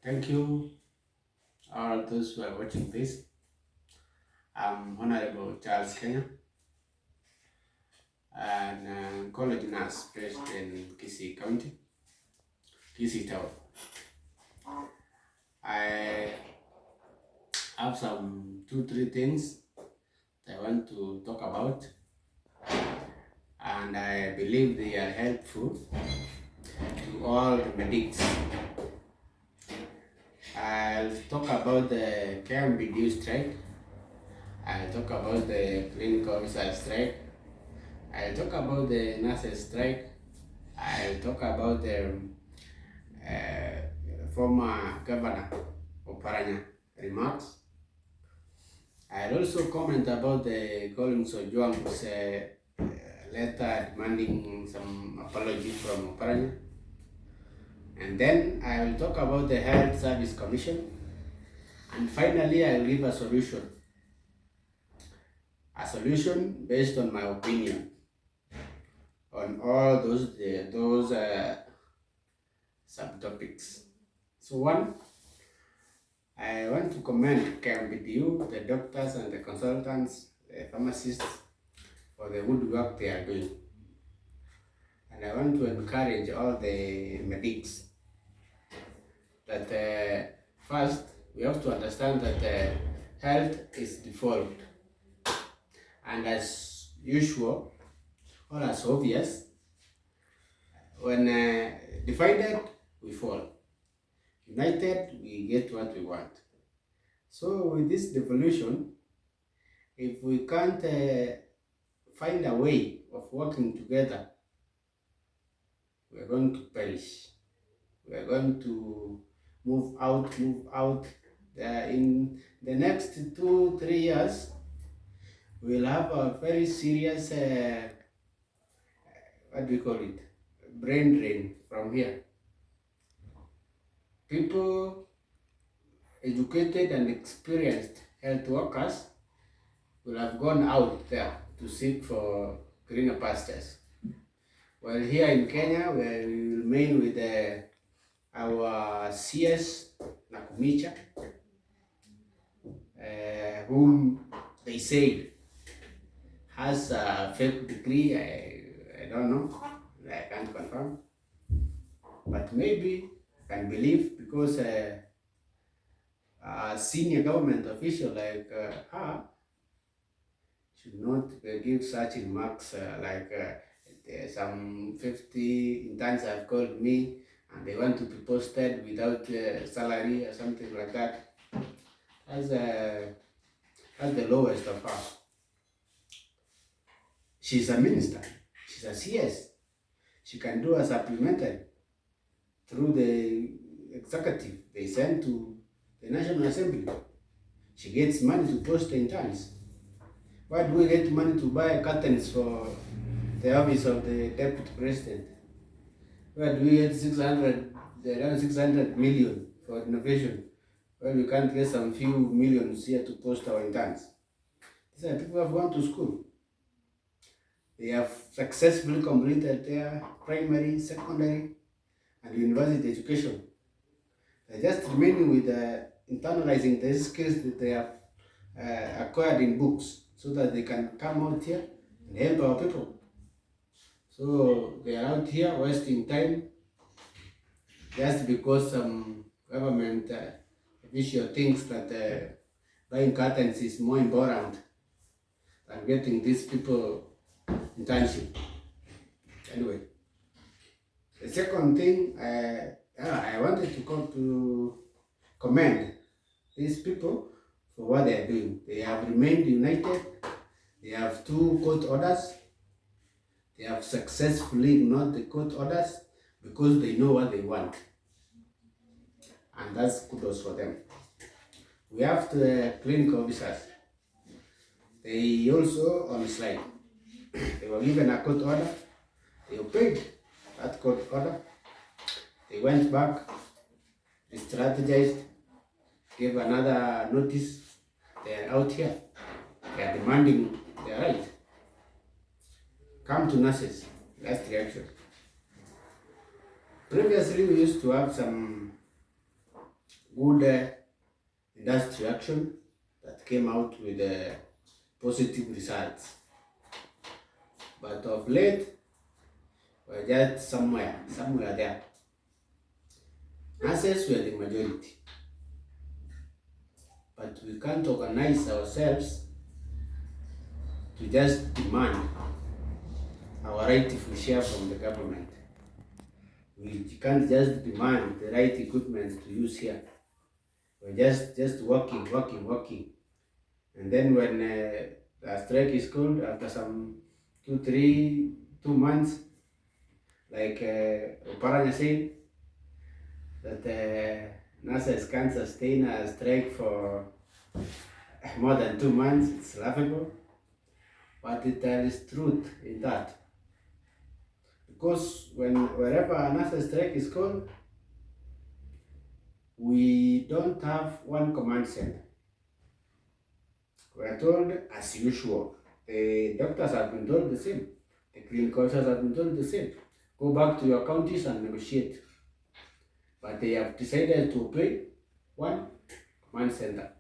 Thank you, all those who are watching this. I'm Honorable Charles Kenya, and college nurse based in Kisii County, Kisii Town. I have some 2, 3 things I want to talk about, and I believe they are helpful to all the medics. I'll talk about the KMBD strike. I'll talk about the clinical officer strike. I'll talk about the nurses strike. I'll talk about the former governor of Perennial remarks. I'll also comment about the Collins Ojuang's letter demanding some apology from Perennial. And then I will talk about the Health Service Commission. And finally, I will give a solution. A solution based on my opinion on all those subtopics. So one, I want to commend KMBDU, the doctors and the consultants, the pharmacists, for the good work they are doing. And I want to encourage all the medics that first, we have to understand that health is default. And as usual, or as obvious, when divided, we fall. United, we get what we want. So with this devolution, if we can't find a way of working together, we are going to perish. We are going to move out. In the next 2, 3 years, we'll have a very serious, what do we call it, brain drain from here. People, educated and experienced health workers, will have gone out there to seek for greener pastures. While here in Kenya, where we remain with our CS Nakumicha, whom they say has a fake degree. I don't know, I can't confirm, but maybe I can believe because a senior government official like her should not give such remarks some 50 interns have called me and they want to be posted without salary or something like that. That's the lowest of her. She's a minister. She's a CS. She can do a supplementary through the executive. They send to the National Assembly. She gets money to post the interns. Why do we get money to buy curtains for the office of the deputy president? Where do we get 600 million for innovation? Well, we can't get some few millions here to post our interns. These are people who have gone to school. They have successfully completed their primary, secondary, and university education. They're just remaining with internalizing the skills that they have acquired in books so that they can come out here and help our people. So they are out here wasting time just because some government official thinks that buying curtains is more important than getting these people internship. Anyway, the second thing I wanted to commend these people for what they are doing. They have remained united. They have 2 court orders. They have successfully ignored the court orders because they know what they want. And that's kudos for them. We have the clinical officers. They also on slide. They were given a court order. They obeyed that court order. They went back, they strategized, gave another notice. They are out here. They are demanding their right. Come to nurses. Last reaction. Previously, we used to have some good industry action that came out with positive results. But of late, we're just somewhere there. Nurses were the majority, but we can't organize ourselves to just demand our rightful share from the government. We can't just demand the right equipment to use here. We're just working. And then when the strike is called, after some 2 months, like Oparanya said, that nurses can't sustain a strike for more than 2 months. It's laughable, but there is truth in that. Because wherever a nurses strike is called, we don't have one command center. We are told as usual. The doctors have been told the same. The clinical officers have been told the same. Go back to your counties and negotiate. But they have decided to operate one command center.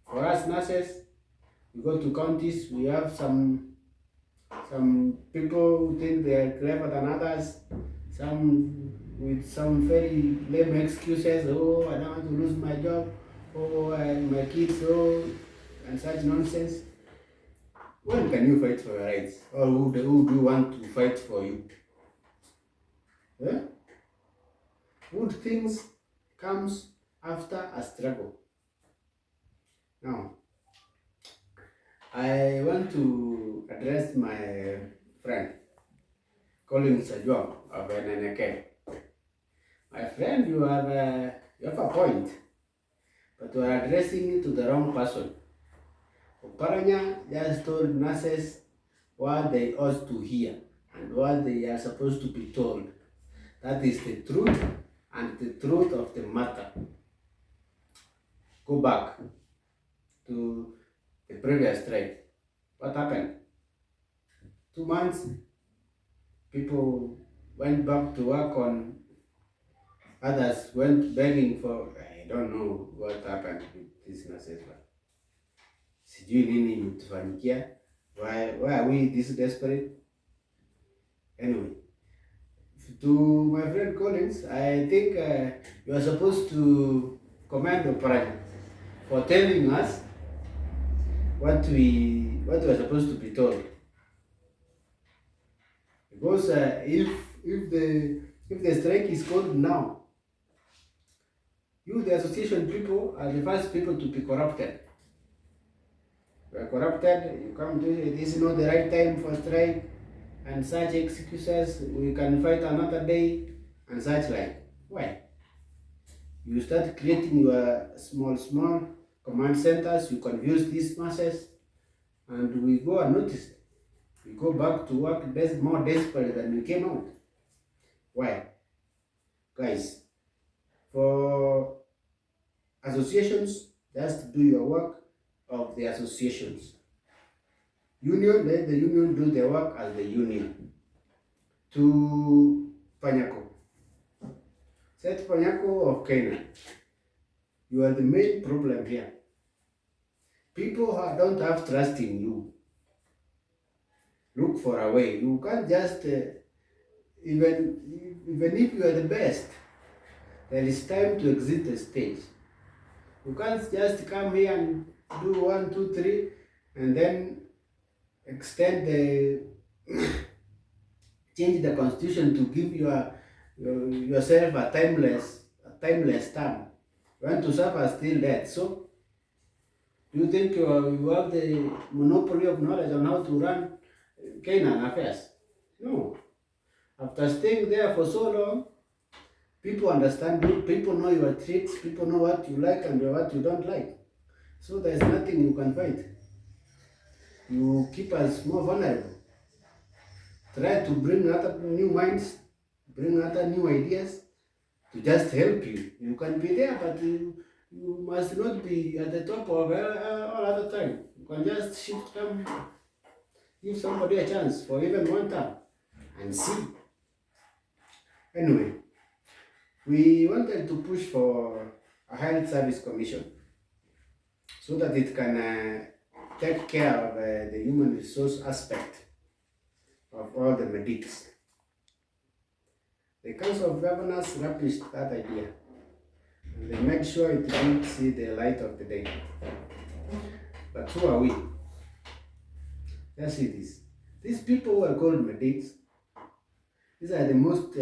For us nurses, we go to counties, we have some people who think they are clever than others, some with some very lame excuses. Oh, I don't want to lose my job. Oh, my kids, oh, and such nonsense. When can you fight for your rights? Or who do you want to fight for you? Yeah? Good things comes after a struggle. Now, I want to address my friend, Collins Sajong of NNK. My friend, you have a point, but you are addressing it to the wrong person. Oparanya just told nurses what they ought to hear and what they are supposed to be told. That is the truth and the truth of the matter. Go back to the previous strike. What happened? 2 months, people went back to work on, others went begging for, I don't know what happened with these nurses. Sijui nini imetufanyikia. Why are we this desperate? Anyway, to my friend Collins, I think you are supposed to commend the project for telling us what we are supposed to be told. Because if the strike is called now, you, the association people, are the first people to be corrupted. You are corrupted. You come to this is not the right time for strike, and such excuses. We can fight another day, and such like. Why? You start creating your small command centers. You confuse these masses, and we go unnoticed. We go back to work more desperate than we came out. Why? Guys, for associations, just do your work of the associations. Union, let the union do their work as the union. To Panyako. Said Panyako of Kenya, you are the main problem here. People don't have trust in you. Look for a way. You can't just, even if you are the best, there is time to exit the stage. You can't just come here and do 1, 2, 3, and then extend the change the constitution to give yourself a timeless term. You want to suffer still death. So, do you think you have the monopoly of knowledge on how to run Canaan affairs? No. After staying there for so long, people understand you, people know your tricks, people know what you like and what you don't like. So there's nothing you can fight. You keep us more vulnerable. Try to bring other new minds, bring other new ideas to just help you. You can be there, but you must not be at the top of all other time. You can just shift them, give somebody a chance for even one time and see. Anyway, we wanted to push for a health service commission so that it can take care of the human resource aspect of all the medics. The Council of Governors published that idea, and they make sure it didn't see the light of the day. But who are we? Let's see this. These people who are called medics, these are the most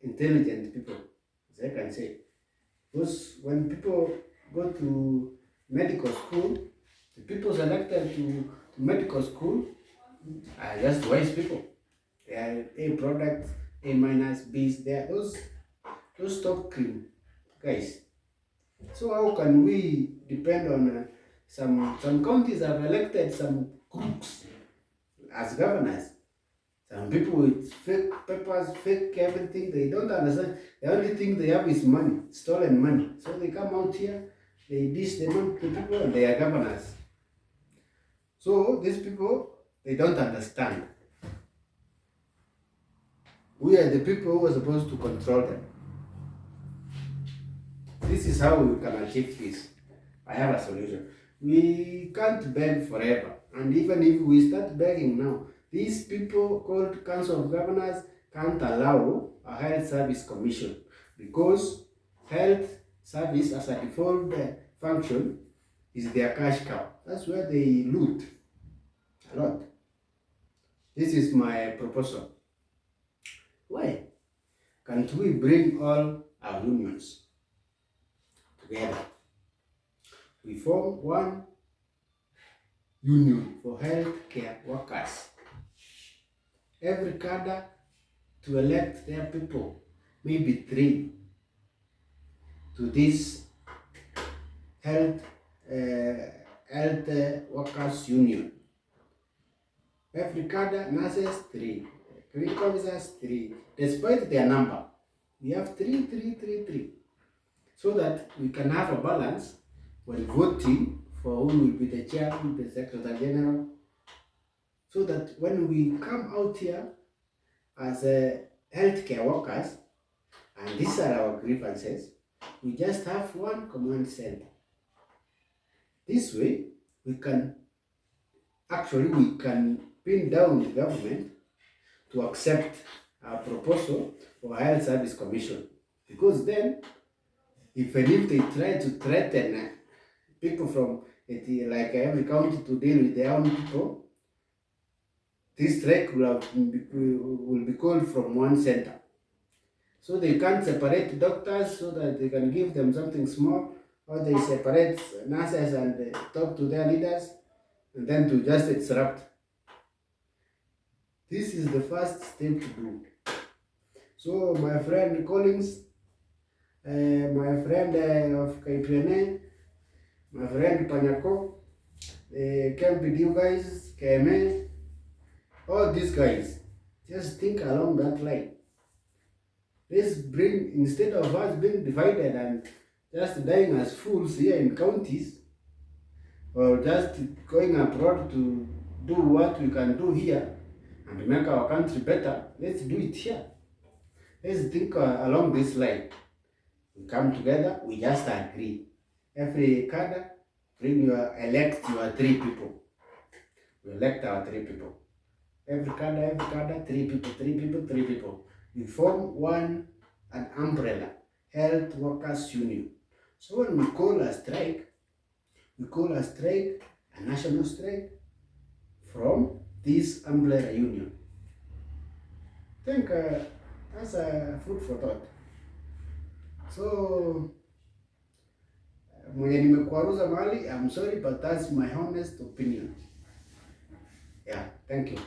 intelligent people, as I can say. Because when people go to medical school, the people selected to medical school are just wise people. They are A products, A minus, B's. They are those top cream guys. So how can we depend on some counties have elected some crooks as governors? Some people with fake papers, fake everything. They don't understand. The only thing they have is money, stolen money. So they come out here, they dish the money to people, and they are governors. So these people, they don't understand. We are the people who are supposed to control them. This is how we can achieve this. I have a solution. We can't beg forever. And even if we start begging now, these people called Council of Governors can't allow a health service commission because health service as a default function is their cash cow. That's where they loot a lot. This is my proposal. Why can't we bring all our unions together? We form one union for healthcare workers. Every cadre to elect their people, maybe 3, to this health workers union. Every cadre, nurses 3, clinical officers 3, despite their number. We have 3, 3, 3, 3, so that we can have a balance when voting for who will be the chair, who will be the secretary general, so that when we come out here as healthcare workers, and these are our grievances, we just have one command center. This way, we can pin down the government to accept our proposal for a health service commission. Because then, even if they try to threaten people from like every county to deal with their own people, this strike will be called from one center. So they can't separate doctors so that they can give them something small, or they separate nurses and talk to their leaders, and then to just disrupt. This is the first step to do. So my friend Collins, my friend of Perennial, my friend Panyako, KMPD guys, KMA, all these guys, just think along that line. Let's bring, instead of us being divided and just dying as fools here in counties, or just going abroad to do what we can do here and make our country better, let's do it here. Let's think along this line. We come together, we just agree. Every cadre, elect your 3 people. We elect our 3 people. Every cadre, 3 people, 3 people, 3 people. We form an umbrella, health workers union. So when we call a strike, a national strike from this umbrella union. I think that's a food for thought. So mwenye nimekwaruza mali, I'm sorry, but that's my honest opinion. Yeah, thank you.